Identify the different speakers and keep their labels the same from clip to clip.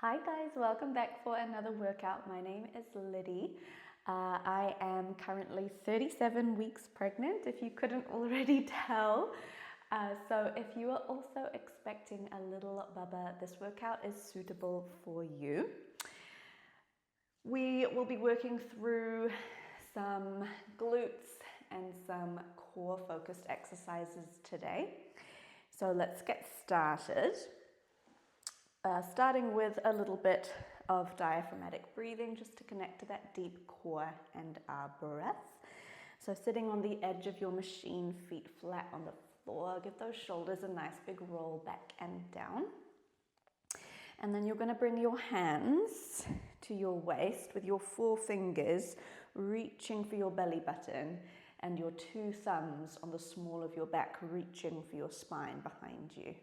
Speaker 1: Hi guys, welcome back for another workout. My name is Lydi. I am currently 37 weeks pregnant, if you couldn't already tell. So if you are also expecting a little bubba, this workout is suitable for you. We will be working through some glutes and some core focused exercises today. So let's get started. Starting with a little bit of diaphragmatic breathing just to connect to that deep core and our breath. So sitting on the edge of your machine, feet flat on the floor, give those shoulders a nice big roll back and down. And then you're going to bring your hands to your waist with your 4 fingers reaching for your belly button and your 2 thumbs on the small of your back reaching for your spine behind you.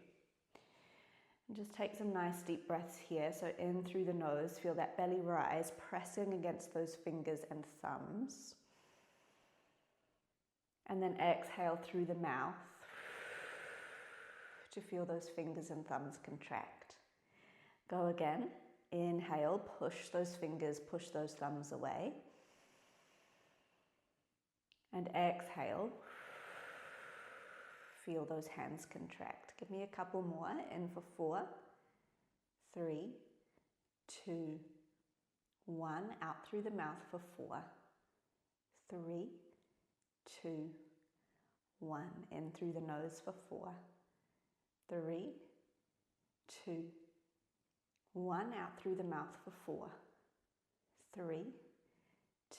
Speaker 1: And just take some nice deep breaths here. So in through the nose, feel that belly rise, pressing against those fingers and thumbs. And then exhale through the mouth to feel those fingers and thumbs contract. Go again. Inhale, push those fingers, push those thumbs away. And exhale. Feel those hands contract. Give me a couple more. In for 4, 3, 2, 1. Out through the mouth for 4, 3, 2, 1. In through the nose for 4, 3, 2, 1. Out through the mouth for 4, 3,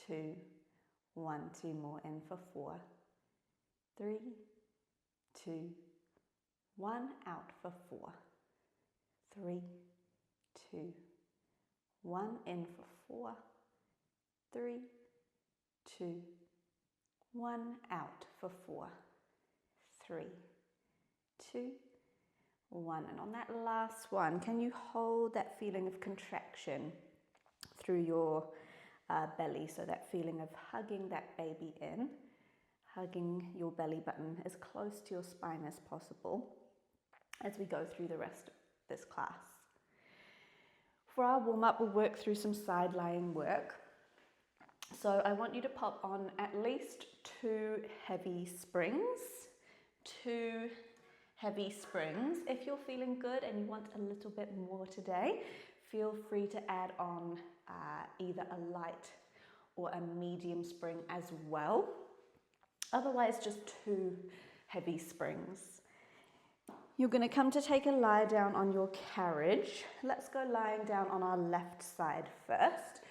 Speaker 1: 2, 1. 2 more. In for 4, 3, 2, 1, out for 4, 3, 2, 1, in for 4, 3, 2, 1, out for 4, 3, 2, 1. And on that last one, can you hold that feeling of contraction through your belly? So that feeling of hugging that baby in. Hugging your belly button as close to your spine as possible as we go through the rest of this class. For our warm-up, we'll work through some side lying work. So I want you to pop on at least 2 heavy springs. 2 heavy springs. If you're feeling good and you want a little bit more today, feel free to add on either a light or a medium spring as well. Otherwise, just 2 heavy springs. You're going to come to take a lie down on your carriage. Let's go lying down on our left side first.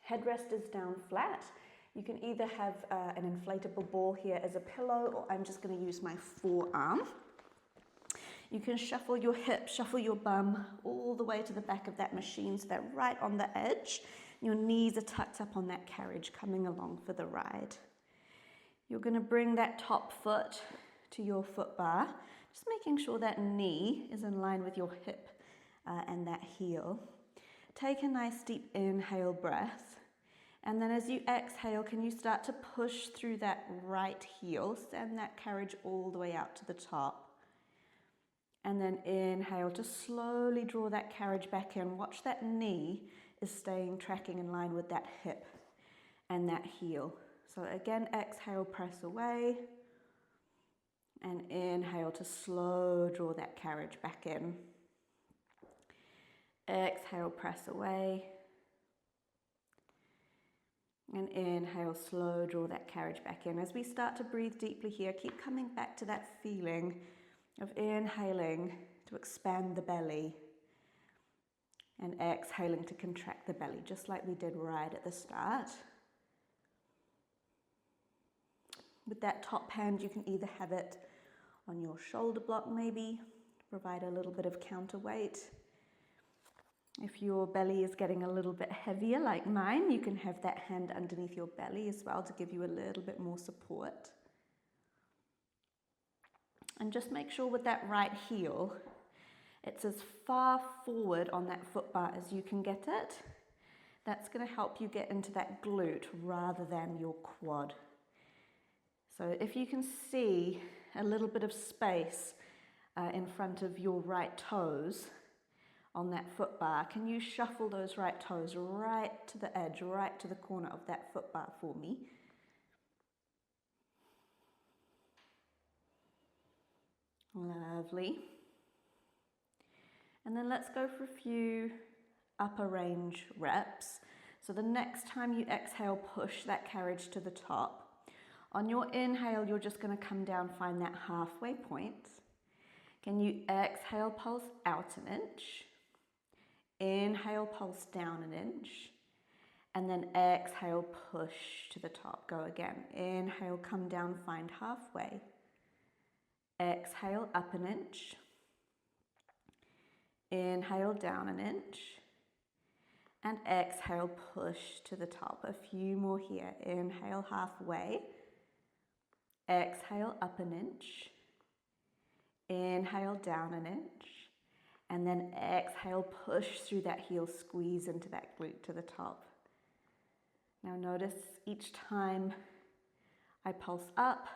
Speaker 1: Headrest is down flat. You can either have an inflatable ball here as a pillow, or I'm just going to use my forearm. You can shuffle your hip, shuffle your bum all the way to the back of that machine so they're right on the edge. Your knees are tucked up on that carriage coming along for the ride. You're going to bring that top foot to your foot bar, just making sure that knee is in line with your hip and that heel. Take a nice deep inhale breath, and then as you exhale, can you start to push through that right heel, send that carriage all the way out to the top. And then inhale to slowly draw that carriage back in. Watch that knee is tracking in line with that hip and that heel. So again, exhale, press away, and inhale to slow draw that carriage back in. Exhale, press away, and inhale, slow draw that carriage back in. As we start to breathe deeply here, keep coming back to that feeling of inhaling to expand the belly and exhaling to contract the belly, just like we did right at the start. With that top hand, you can either have it on your shoulder block maybe, provide a little bit of counterweight. If your belly is getting a little bit heavier like mine, you can have that hand underneath your belly as well to give you a little bit more support. And just make sure with that right heel, it's as far forward on that foot bar as you can get it. That's going to help you get into that glute rather than your quad. So if you can see a little bit of space in front of your right toes on that foot bar. Can you shuffle those right toes right to the edge, right to the corner of that foot bar for me? Lovely. And then let's go for a few upper range reps. So the next time you exhale, push that carriage to the top. On your inhale, you're just going to come down, find that halfway point. Can you exhale, pulse out an inch? Inhale, pulse down an inch. And then exhale, push to the top. Go again. Inhale, come down, find halfway. Exhale, up an inch. Inhale, down an inch. And exhale, push to the top. A few more here. Inhale, halfway. Exhale, up an inch. Inhale, down an inch. And then exhale, push through that heel, squeeze into that glute to the top. Now notice each time I pulse up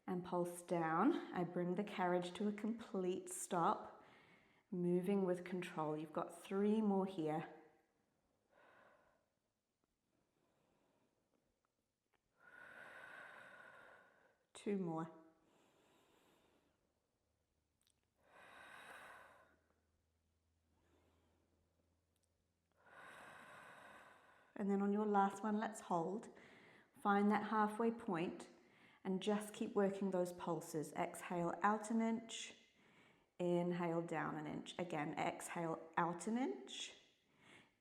Speaker 1: and pulse down, I bring the carriage to a complete stop, moving with control. You've got 3 more here. Two more. And then on your last one, let's hold. Find that halfway point and just keep working those pulses. Exhale out an inch, inhale down an inch. Again, exhale out an inch,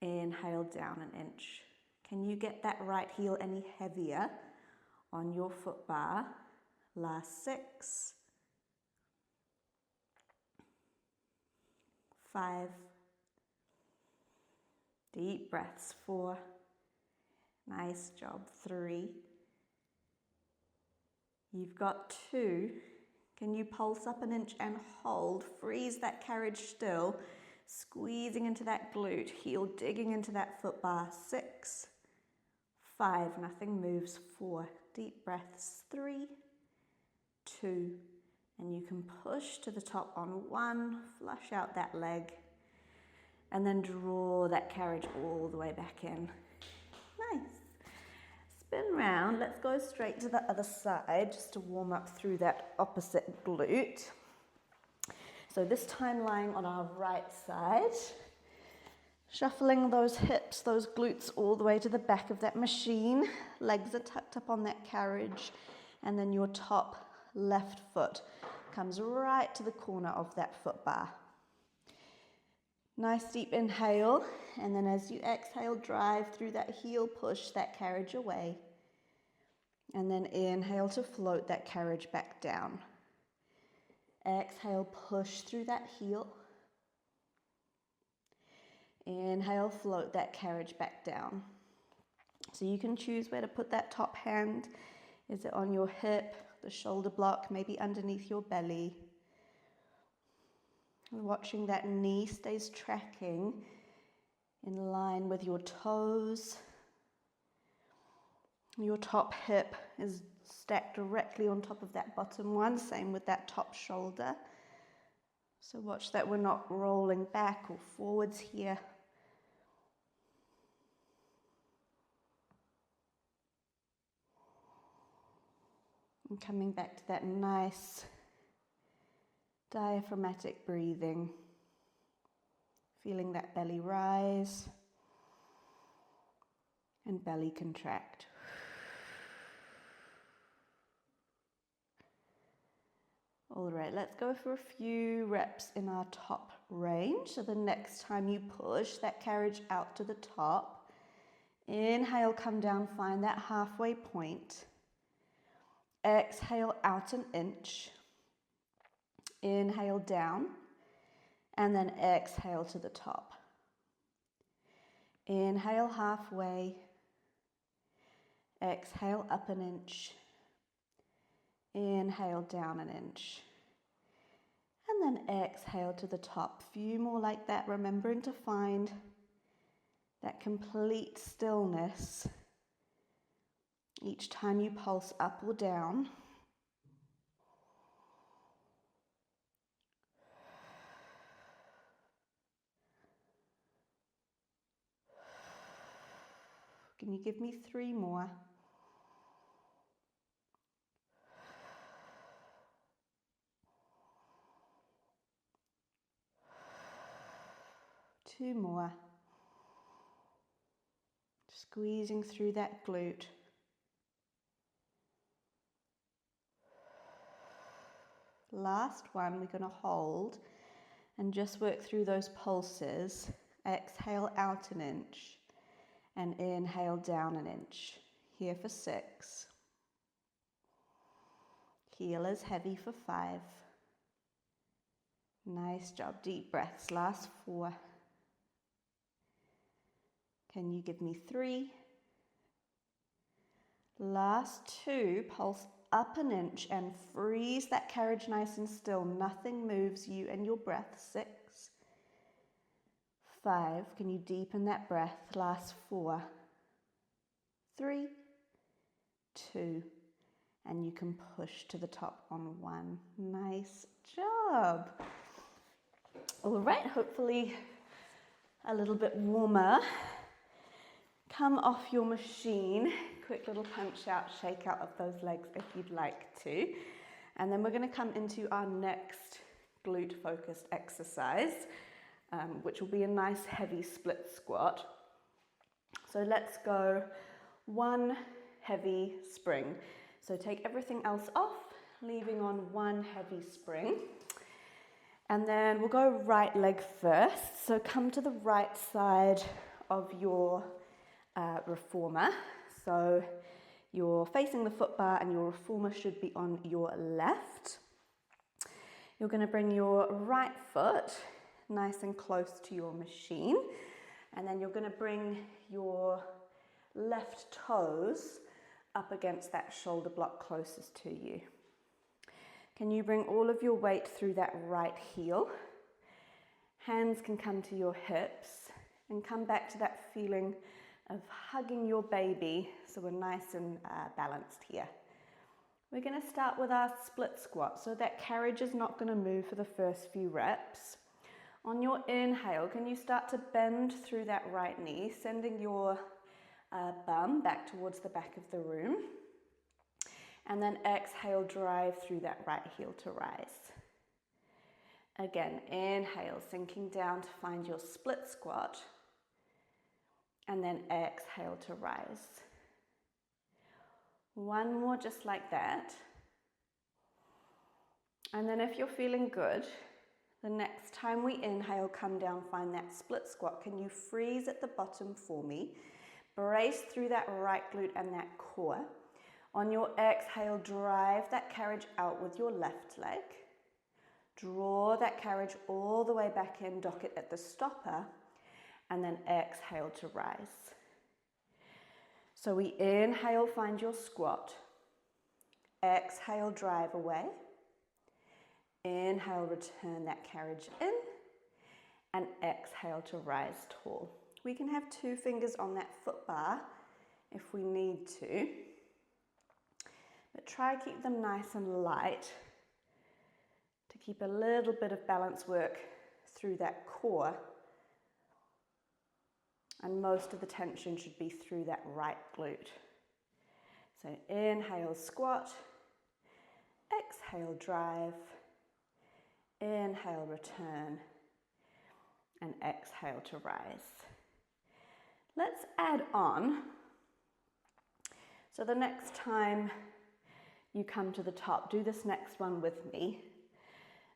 Speaker 1: inhale down an inch. Can you get that right heel any heavier on your foot bar? Last 6, 5, deep breaths, 4, nice job, 3, you've got 2, can you pulse up an inch and hold, freeze that carriage still, squeezing into that glute, heel digging into that foot bar, 6, 5, nothing moves, 4, deep breaths, 3, 2, and you can push to the top on 1, flush out that leg, and then draw that carriage all the way back in. Nice. Spin round. Let's go straight to the other side just to warm up through that opposite glute. So this time lying on our right side, shuffling those hips, those glutes all the way to the back of that machine. Legs are tucked up on that carriage, and then your top left foot comes right to the corner of that foot bar. Nice deep inhale, and then as you exhale, drive through that heel, push that carriage away. And then inhale to float that carriage back down. Exhale, push through that heel. Inhale, float that carriage back down. So you can choose where to put that top hand. Is it on your hip, the shoulder block, maybe underneath your belly? Watching that knee stays tracking in line with your toes. Your top hip is stacked directly on top of that bottom one, same with that top shoulder. So watch that we're not rolling back or forwards here. And coming back to that nice diaphragmatic breathing, feeling that belly rise and belly contract. All right, let's go for a few reps in our top range. So the next time you push that carriage out to the top, inhale, come down, find that halfway point. Exhale out an inch. Inhale down, and then exhale to the top. Inhale halfway. Exhale up an inch. Inhale down an inch. And then exhale to the top. Few more like that, remembering to find that complete stillness each time you pulse up or down. Can you give me 3 more? 2 more. Squeezing through that glute. Last one, we're going to hold and just work through those pulses. Exhale out an inch and inhale down an inch. Here for 6. Heel is heavy for 5. Nice job. Deep breaths. Last 4. Can you give me 3? Last 2. Pulse up an inch and freeze that carriage nice and still. Nothing moves, you and your breath. 6. 5. Can you deepen that breath? Last 4. 3. 2. And you can push to the top on 1. Nice job. All right, hopefully a little bit warmer. Come off your machine. Quick little punch out, shake out of those legs if you'd like to. And then we're going to come into our next glute focused exercise, which will be a nice heavy split squat. So let's go 1 heavy spring. So take everything else off, leaving on 1 heavy spring. And then we'll go right leg first. So come to the right side of your reformer. So you're facing the foot bar and your reformer should be on your left. You're going to bring your right foot nice and close to your machine. And then you're going to bring your left toes up against that shoulder block closest to you. Can you bring all of your weight through that right heel? Hands can come to your hips and come back to that feeling of hugging your baby, so we're nice and balanced here. We're going to start with our split squat, so that carriage is not going to move for the first few reps. On your inhale, can you start to bend through that right knee, sending your bum back towards the back of the room, and then exhale, drive through that right heel to rise. Again, inhale, sinking down to find your split squat, and then exhale to rise. 1 more just like that. And then if you're feeling good, the next time we inhale, come down, find that split squat. Can you freeze at the bottom for me? Brace through that right glute and that core. On your exhale, drive that carriage out with your left leg. Draw that carriage all the way back in, dock it at the stopper, and then exhale to rise. So we inhale, find your squat. Exhale, drive away. Inhale, return that carriage in. And exhale to rise tall. We can have 2 fingers on that foot bar if we need to. But try keep them nice and light to keep a little bit of balance work through that core. And most of the tension should be through that right glute. So inhale, squat. Exhale, drive. Inhale, return. And exhale to rise. Let's add on. So the next time you come to the top, do this next one with me.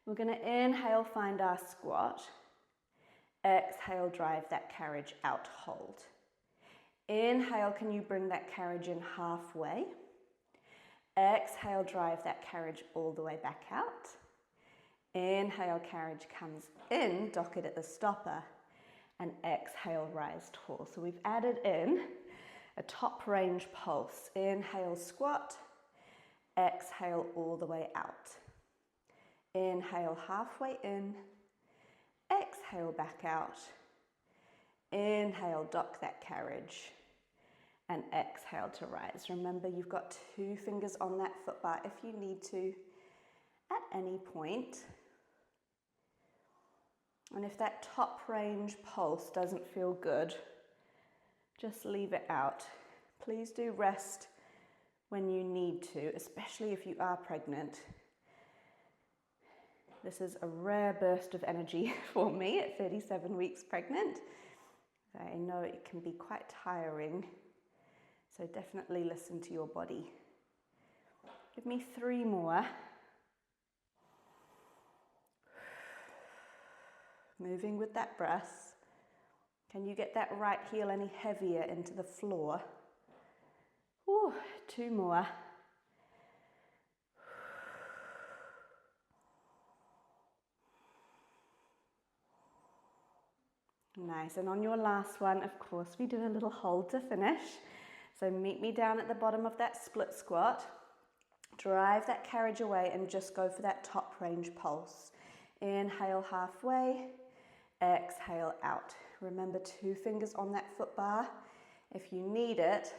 Speaker 1: We're going to inhale, find our squat. Exhale, drive that carriage out, hold. Inhale, can you bring that carriage in halfway? Exhale, drive that carriage all the way back out. Inhale, carriage comes in, dock it at the stopper. And exhale, rise tall. So we've added in a top range pulse. Inhale, squat. Exhale, all the way out. Inhale, halfway in. Exhale, back out. Inhale, dock that carriage. And exhale to rise. Remember, you've got 2 fingers on that foot bar if you need to at any point. And if that top range pulse doesn't feel good, just leave it out. Please do rest when you need to, especially if you are pregnant. This is a rare burst of energy for me at 37 weeks pregnant. I know it can be quite tiring, so definitely listen to your body. Give me 3 more. Moving with that breath. Can you get that right heel any heavier into the floor? Ooh, 2 more. Nice, and on your last one, of course, we do a little hold to finish. So meet me down at the bottom of that split squat. Drive that carriage away and just go for that top range pulse. Inhale halfway, exhale out. Remember 2 fingers on that foot bar. If you need it,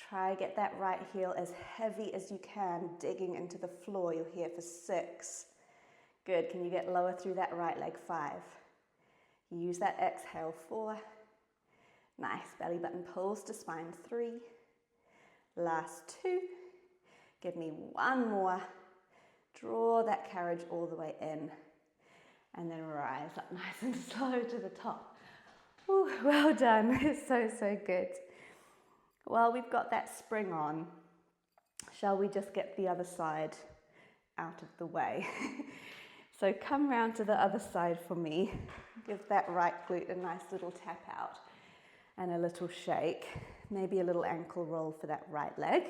Speaker 1: try get that right heel as heavy as you can, digging into the floor. You're here for 6. Good, can you get lower through that right leg? 5. Use that exhale, 4. Nice, belly button pulls to spine, 3. Last 2. Give me 1 more. Draw that carriage all the way in. And then rise up nice and slow to the top. Ooh, well done, it's so, so good. Well, we've got that spring on. Shall we just get the other side out of the way? So come round to the other side for me. Give that right glute a nice little tap out and a little shake. Maybe a little ankle roll for that right leg.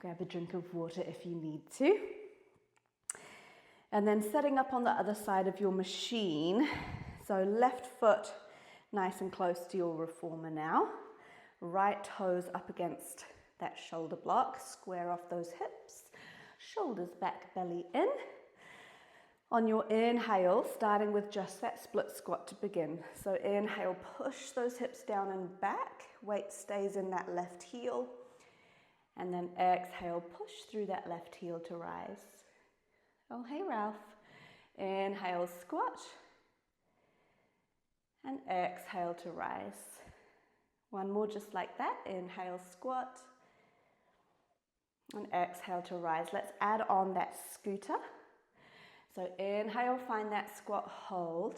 Speaker 1: Grab a drink of water if you need to. And then setting up on the other side of your machine. So left foot nice and close to your reformer now. Right toes up against that shoulder block. Square off those hips. Shoulders back, belly in. On your inhale, starting with just that split squat to begin. So inhale, push those hips down and back. Weight stays in that left heel. And then exhale, push through that left heel to rise. Oh, hey, Ralph. Inhale, squat. And exhale to rise. 1 more just like that. Inhale, squat. And exhale to rise. Let's add on that scooter. So inhale, find that squat hold.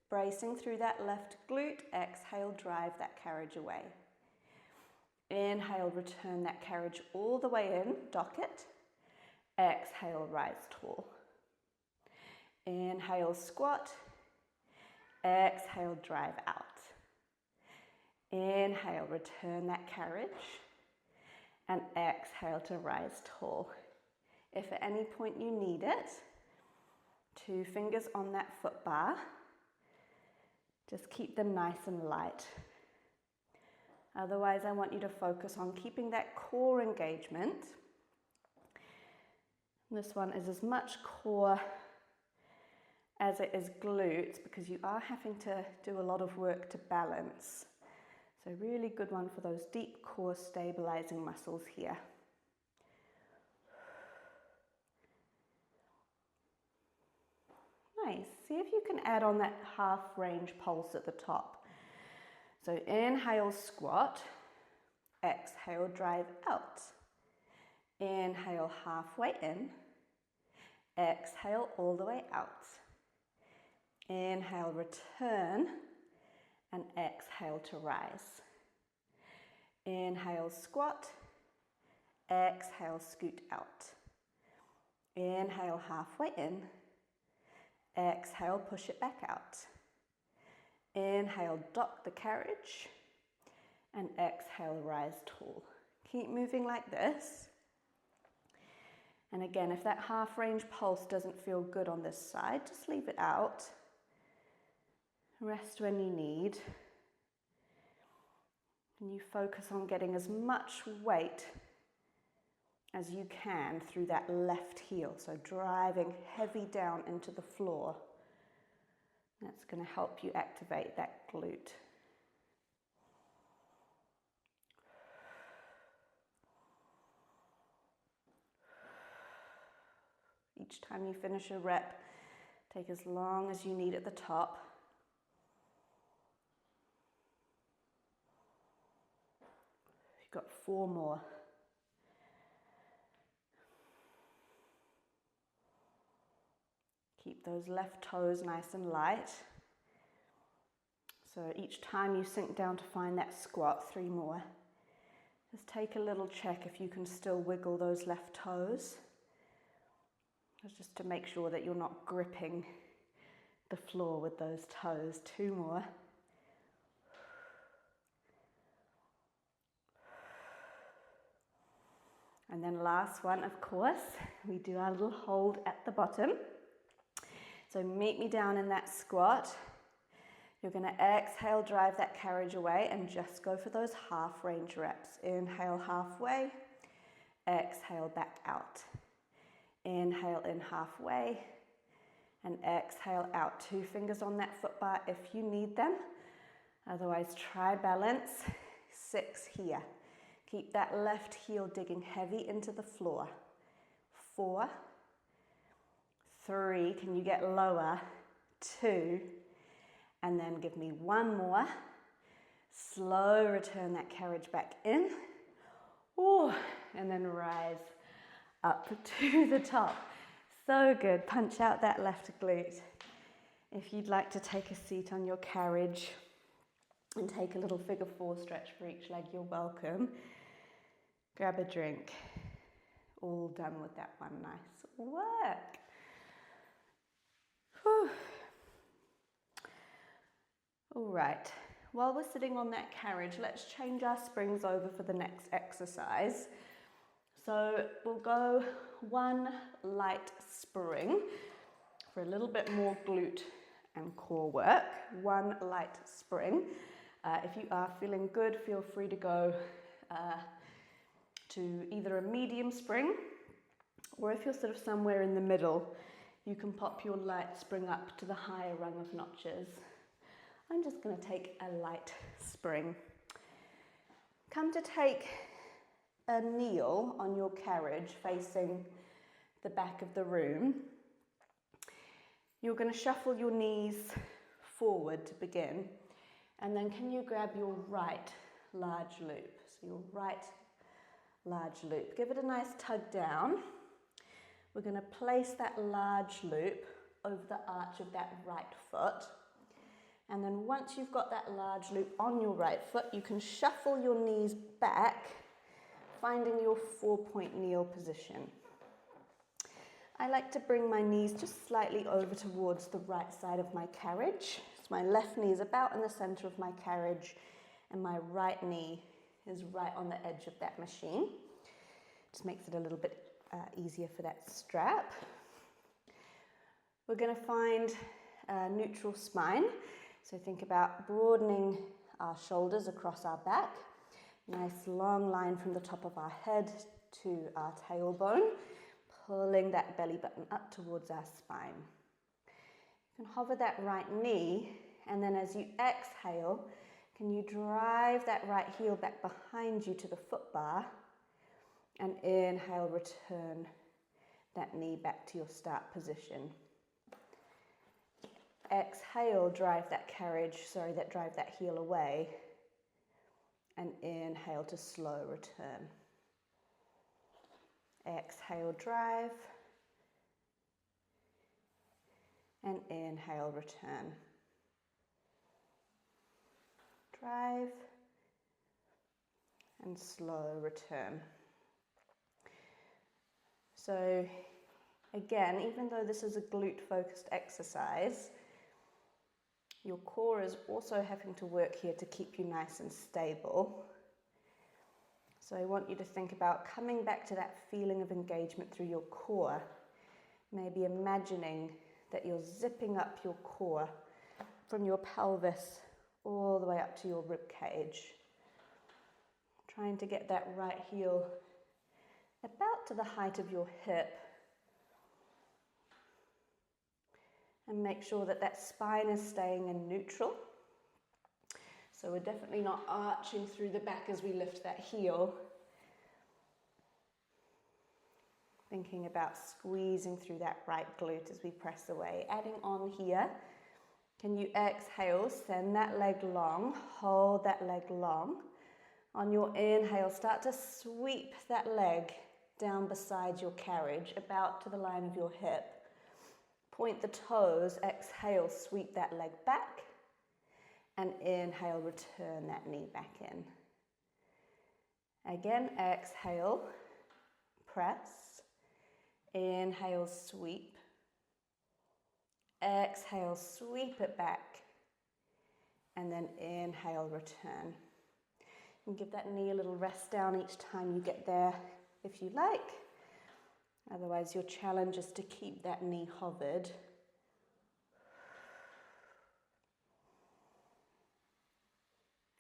Speaker 1: Bracing through that left glute. Exhale, drive that carriage away. Inhale, return that carriage all the way in. Dock it. Exhale, rise tall. Inhale, squat. Exhale, drive out. Inhale, return that carriage. And exhale to rise tall. If at any point you need it, 2 fingers on that foot bar. Just keep them nice and light. Otherwise, I want you to focus on keeping that core engagement. This one is as much core as it is glutes because you are having to do a lot of work to balance. So really good one for those deep core stabilizing muscles here. Nice. See if you can add on that half range pulse at the top. So inhale, squat. Exhale, drive out. Inhale, halfway in. Exhale, all the way out. Inhale, return. And exhale to rise. Inhale, squat. Exhale, scoot out. Inhale, halfway in. Exhale, push it back out. Inhale, dock the carriage. And exhale, rise tall. Keep moving like this. And again, if that half range pulse doesn't feel good on this side, just leave it out. Rest when you need. And you focus on getting as much weight as you can through that left heel. So driving heavy down into the floor. That's going to help you activate that glute. Each time you finish a rep, take as long as you need at the top. Got 4 more. Keep those left toes nice and light. So each time you sink down to find that squat, 3 more. Just take a little check if you can still wiggle those left toes. Just to make sure that you're not gripping the floor with those toes. 2 more. And then last one, of course, we do our little hold at the bottom. So meet me down in that squat. You're going to exhale, drive that carriage away, and just go for those half range reps. Inhale halfway, exhale back out. Inhale in halfway, and exhale out. 2 fingers on that foot bar if you need them. Otherwise, try balance. 6 here. Keep that left heel digging heavy into the floor. 4, 3, can you get lower? 2, and then give me 1 more. Slow return that carriage back in. Ooh, and then rise up to the top. So good. Punch out that left glute. If you'd like to take a seat on your carriage and take a little figure 4 stretch for each leg, you're welcome. Grab a drink. All done with that one. Nice work. Whew. All right. While we're sitting on that carriage, let's change our springs over for the next exercise. So we'll go 1 light spring for a little bit more glute and core work. 1 light spring. If you are feeling good, feel free to go to either a medium spring, or if you're sort of somewhere in the middle, you can pop your light spring up to the higher rung of notches. I'm just going to take a light spring. Come to take a kneel on your carriage facing the back of the room. You're going to shuffle your knees forward to begin, and then can you grab your right large loop? So your right large loop. Give it a nice tug down. We're going to place that large loop over the arch of that right foot. And then once you've got that large loop on your right foot, you can shuffle your knees back, finding your 4-point kneel position. I like to bring my knees just slightly over towards the right side of my carriage. So my left knee is about in the center of my carriage, and my right knee is right on the edge of that machine. Just makes it a little bit easier for that strap. We're going to find a neutral spine. So think about broadening our shoulders across our back. Nice long line from the top of our head to our tailbone, pulling that belly button up towards our spine. You can hover that right knee, and then as you exhale, can you drive that right heel back behind you to the foot bar, and inhale, return that knee back to your start position. Exhale, drive that heel away, and inhale to slow return. Exhale, drive, and inhale, return. Drive, and slow return. So again, even though this is a glute-focused exercise, your core is also having to work here to keep you nice and stable. So I want you to think about coming back to that feeling of engagement through your core. Maybe imagining that you're zipping up your core from your pelvis all the way up to your rib cage. Trying to get that right heel about to the height of your hip. And make sure that that spine is staying in neutral. So we're definitely not arching through the back as we lift that heel. Thinking about squeezing through that right glute as we press away. Adding on here. Can you exhale, send that leg long, hold that leg long. On your inhale, start to sweep that leg down beside your carriage, about to the line of your hip. Point the toes, exhale, sweep that leg back, and inhale, return that knee back in. Again, exhale, press, inhale, sweep, exhale, sweep it back, and then inhale, return. And give that knee a little rest down each time you get there if you like. Otherwise, your challenge is to keep that knee hovered.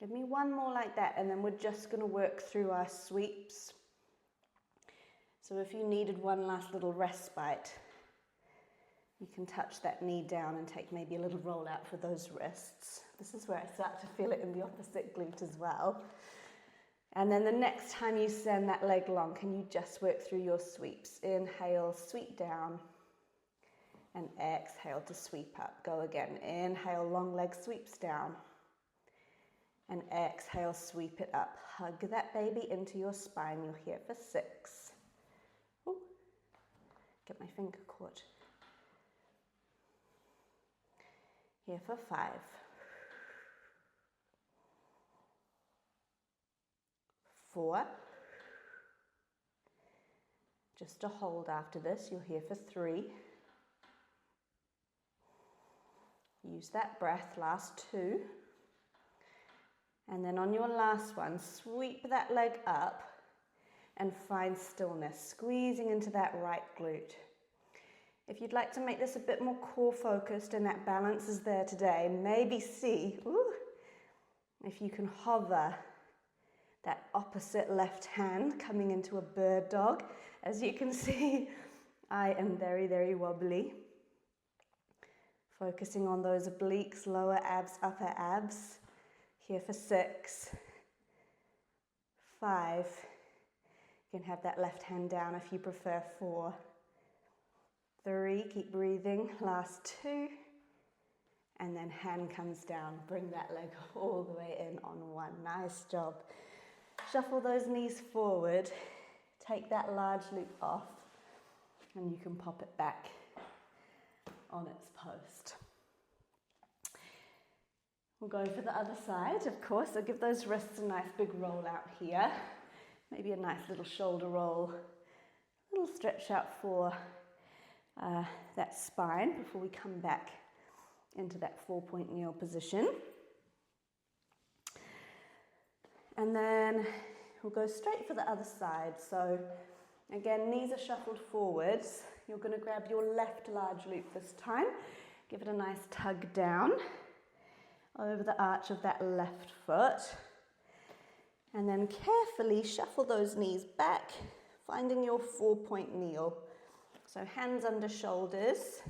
Speaker 1: Give me one more like that, and then we're just going to work through our sweeps. So if you needed one last little respite, you can touch that knee down and take maybe a little roll out for those wrists. This is where I start to feel it in the opposite glute as well. And then the next time you send that leg long, can you just work through your sweeps? Inhale, sweep down, and exhale to sweep up. Go again. Inhale, long leg sweeps down, and exhale, sweep it up. Hug that baby into your spine. You're here for 6. Ooh, get my finger caught. Here for 5. 4. Just a hold after this. You're here for 3. Use that breath, last 2. And then on your last one, sweep that leg up and find stillness, squeezing into that right glute. If you'd like to make this a bit more core focused and that balance is there today, maybe see, if you can hover that opposite left hand coming into a bird dog. As you can see, I am very, very wobbly. Focusing on those obliques, lower abs, upper abs. Here for 6. 5. You can have that left hand down if you prefer. 4. 3, keep breathing. Last 2. And then hand comes down. Bring that leg all the way in on 1. Nice job. Shuffle those knees forward, take that large loop off, and you can pop it back on its post. We'll go for the other side, of course, so give those wrists a nice big roll out here. Maybe a nice little shoulder roll, a little stretch out for that spine before we come back into that 4-point kneel position. And then we'll go straight for the other side. So again, knees are shuffled forwards. You're going to grab your left large loop this time. Give it a nice tug down over the arch of that left foot. And then carefully shuffle those knees back, finding your 4-point kneel. So hands under shoulders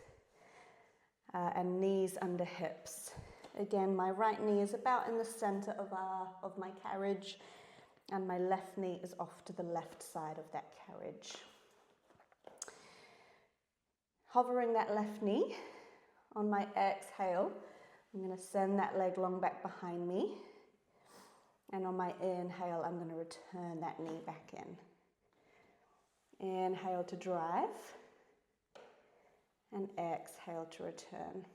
Speaker 1: and knees under hips. Again, my right knee is about in the center of my carriage, and my left knee is off to the left side of that carriage. Hovering that left knee, on my exhale, I'm going to send that leg long back behind me, and on my inhale, I'm going to return that knee back in. Inhale to drive, and exhale to return.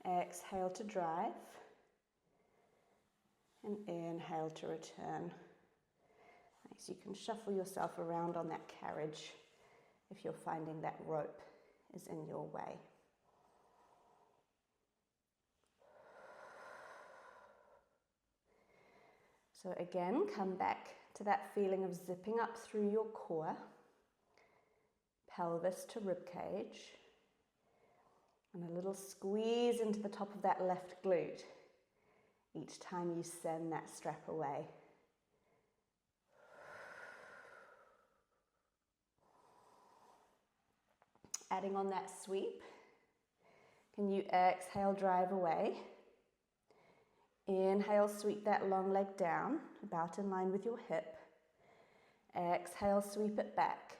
Speaker 1: Exhale to drive, and inhale to return. Nice. You can shuffle yourself around on that carriage if you're finding that rope is in your way. So again, come back to that feeling of zipping up through your core, pelvis to ribcage. And a little squeeze into the top of that left glute each time you send that strap away. Adding on that sweep, can you exhale, drive away? Inhale, sweep that long leg down, about in line with your hip. Exhale, sweep it back.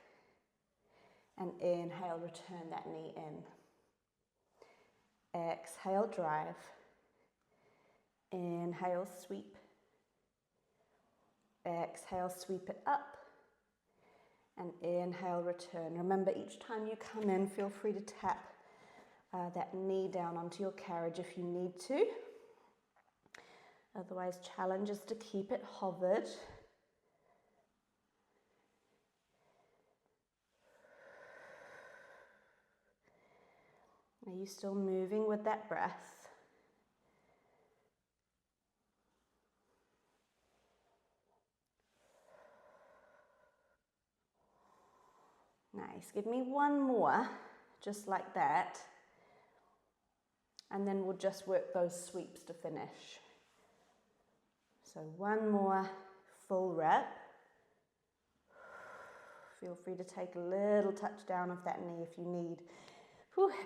Speaker 1: And inhale, return that knee in. Exhale, drive. Inhale, sweep. Exhale, sweep it up. And inhale, return. Remember, each time you come in, feel free to tap that knee down onto your carriage if you need to. Otherwise, challenge is to keep it hovered. Are you still moving with that breath? Nice. Give me one more, just like that. And then we'll just work those sweeps to finish. So one more full rep. Feel free to take a little touch down of that knee if you need,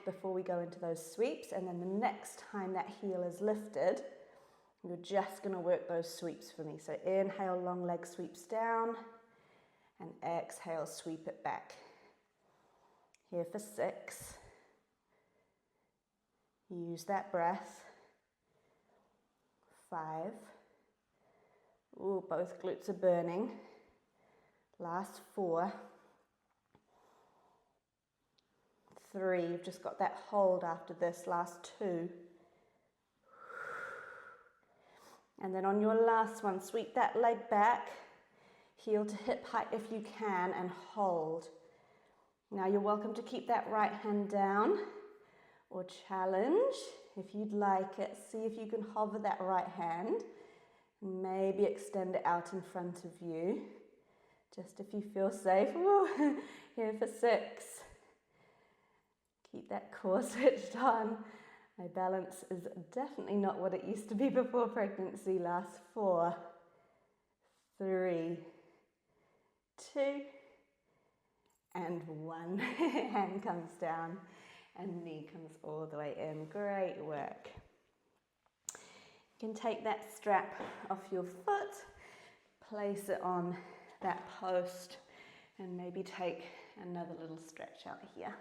Speaker 1: before we go into those sweeps. And then the next time that heel is lifted, you're just going to work those sweeps for me. So inhale, long leg sweeps down, and exhale, sweep it back. Here for 6. Use that breath. 5. Ooh, both glutes are burning. Last 4. 3. You've just got that hold after this. Last 2. And then on your last one, sweep that leg back. Heel to hip height if you can, and hold. Now you're welcome to keep that right hand down or challenge if you'd like it. See if you can hover that right hand and maybe extend it out in front of you, just if you feel safe. Ooh, here for 6. Keep that core switched on. My balance is definitely not what it used to be before pregnancy. Last 4, 3, 2, and 1. Hand comes down and knee comes all the way in. Great work. You can take that strap off your foot, place it on that post, and maybe take another little stretch out here.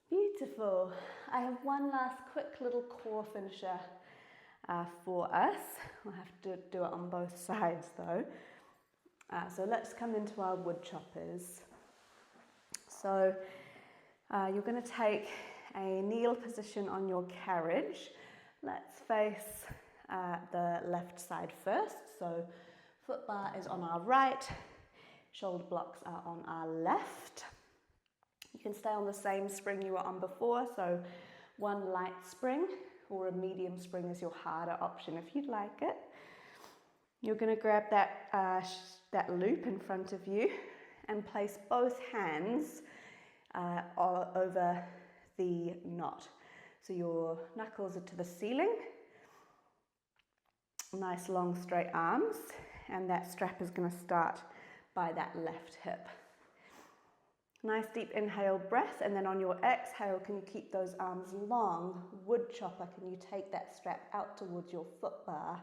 Speaker 1: Beautiful. I have one last quick little core finisher for us. We'll have to do it on both sides though. So let's come into our wood choppers. So you're going to take a kneel position on your carriage. Let's face the left side first. So foot bar is on our right, shoulder blocks are on our left. You can stay on the same spring you were on before, so one light spring or a medium spring is your harder option if you'd like it. You're going to grab that loop in front of you and place both hands over the knot. So your knuckles are to the ceiling, nice long straight arms, and that strap is going to start by that left hip. Nice deep inhale breath, and then on your exhale, can you keep those arms long? Wood chopper, can you take that strap out towards your foot bar?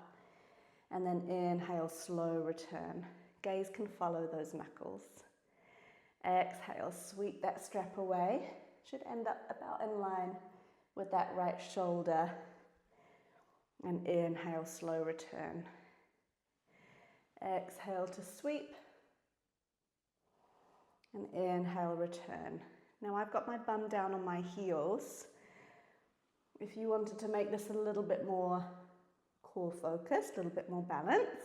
Speaker 1: And then inhale, slow return. Gaze can follow those knuckles. Exhale, sweep that strap away. Should end up about in line with that right shoulder. And inhale, slow return. Exhale to sweep. And inhale, return. Now I've got my bum down on my heels. If you wanted to make this a little bit more core focused, a little bit more balance,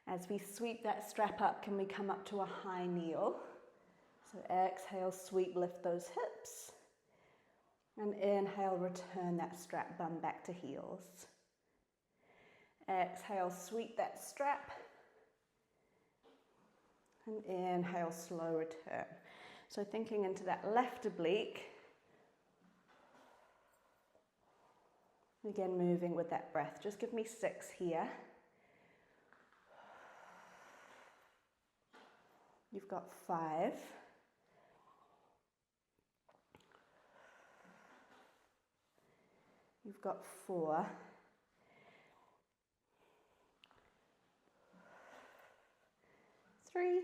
Speaker 1: as we sweep that strap up, can we come up to a high kneel? So exhale, sweep, lift those hips. And inhale, return that strap bum back to heels. Exhale, sweep that strap. And inhale, slow return. So thinking into that left oblique. Again, moving with that breath. Just give me 6 here. You've got 5. You've got 4. 3.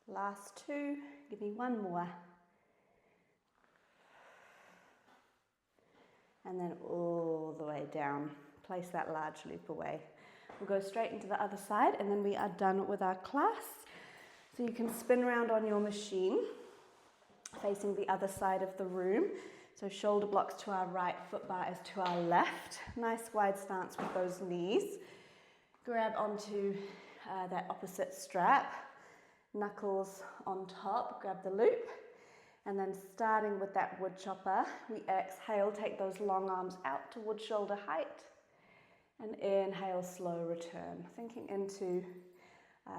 Speaker 1: Last 2. Give me one more. and then all the way down. Place that large loop away. We'll go straight into the other side, and then we are done with our class. So you can spin around on your machine, facing the other side of the room. So shoulder blocks to our right, foot bar is to our left. Nice wide stance with those knees. Grab onto that opposite strap, knuckles on top, grab the loop. And then starting with that wood chopper, we exhale, take those long arms out towards shoulder height. And inhale, slow return, thinking into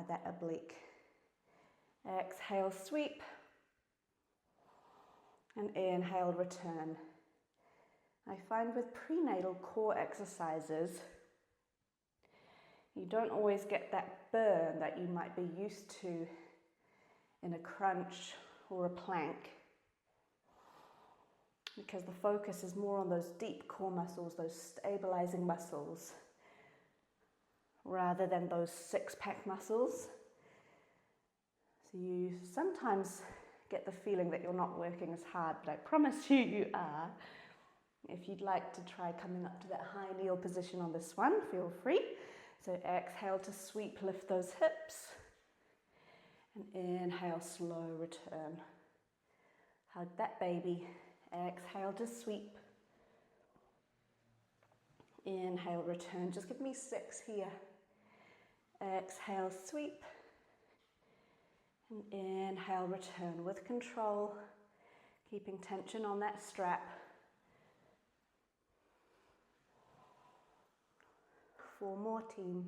Speaker 1: that oblique. Exhale, sweep. And inhale, return. I find with prenatal core exercises, you don't always get that burn that you might be used to in a crunch or a plank, because the focus is more on those deep core muscles, those stabilizing muscles, rather than those six-pack muscles. So you sometimes get the feeling that you're not working as hard, but I promise you, you are. If you'd like to try coming up to that high kneel position on this one, feel free. So exhale to sweep, lift those hips. And inhale, slow return. Hug that baby. Exhale to sweep. Inhale, return. Just give me 6 here. Exhale, sweep. And inhale, return with control. Keeping tension on that strap. 4 more, team.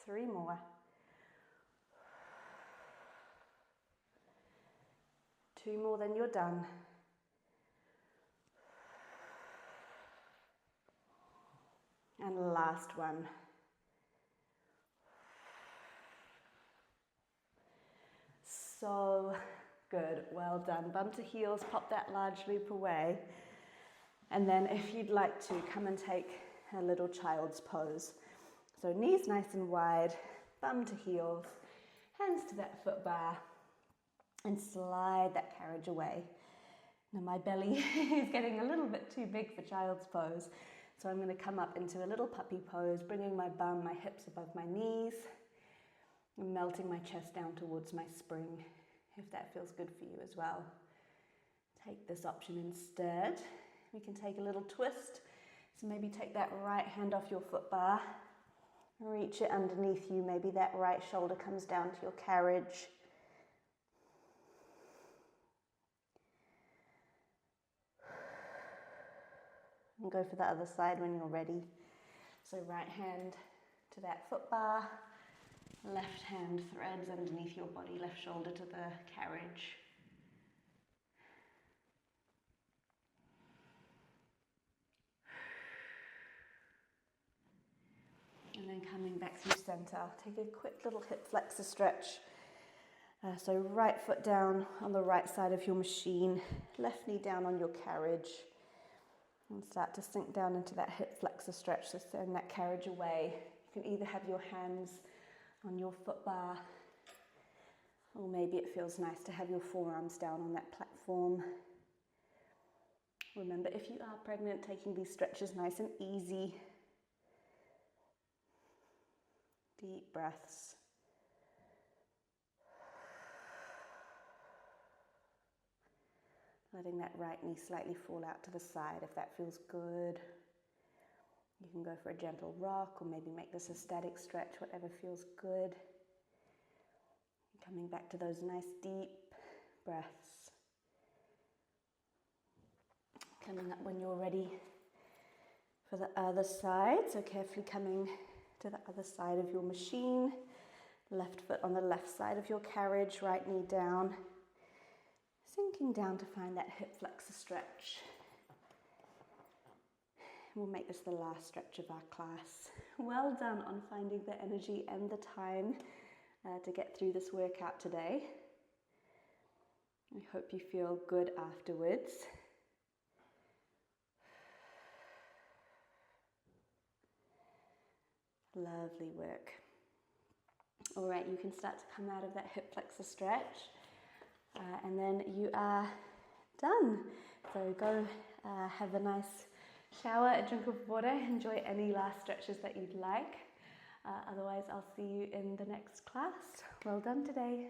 Speaker 1: 3 more. 2 more, then you're done. And last one. So good, well done. Bum to heels, pop that large loop away. And then if you'd like to, come and take a little child's pose. So knees nice and wide, bum to heels, hands to that foot bar, and slide that carriage away. Now my belly is getting a little bit too big for child's pose, so I'm going to come up into a little puppy pose, bringing my bum, my hips above my knees, and melting my chest down towards my spring, if that feels good for you as well. Take this option instead. We can take a little twist, so maybe take that right hand off your foot bar, reach it underneath you, maybe that right shoulder comes down to your carriage. And go for the other side when you're ready. So right hand to that foot bar, left hand threads underneath your body, left shoulder to the carriage. And then coming back through center, take a quick little hip flexor stretch. So right foot down on the right side of your machine, left knee down on your carriage. And start to sink down into that hip flexor stretch, so send that carriage away. You can either have your hands on your foot bar, or maybe it feels nice to have your forearms down on that platform. Remember, if you are pregnant, taking these stretches nice and easy. Deep breaths. Letting that right knee slightly fall out to the side if that feels good. You can go for a gentle rock, or maybe make this a static stretch, whatever feels good. Coming back to those nice deep breaths. Coming up when you're ready for the other side. So carefully coming to the other side of your machine. Left foot on the left side of your carriage, right knee down. Sinking down to find that hip flexor stretch. We'll make this the last stretch of our class. Well done on finding the energy and the time to get through this workout today. I hope you feel good afterwards. Lovely work. All right, you can start to come out of that hip flexor stretch, and then you are done. So go have a nice shower, a drink of water, enjoy any last stretches that you'd like. Otherwise, I'll see you in the next class. Well done today.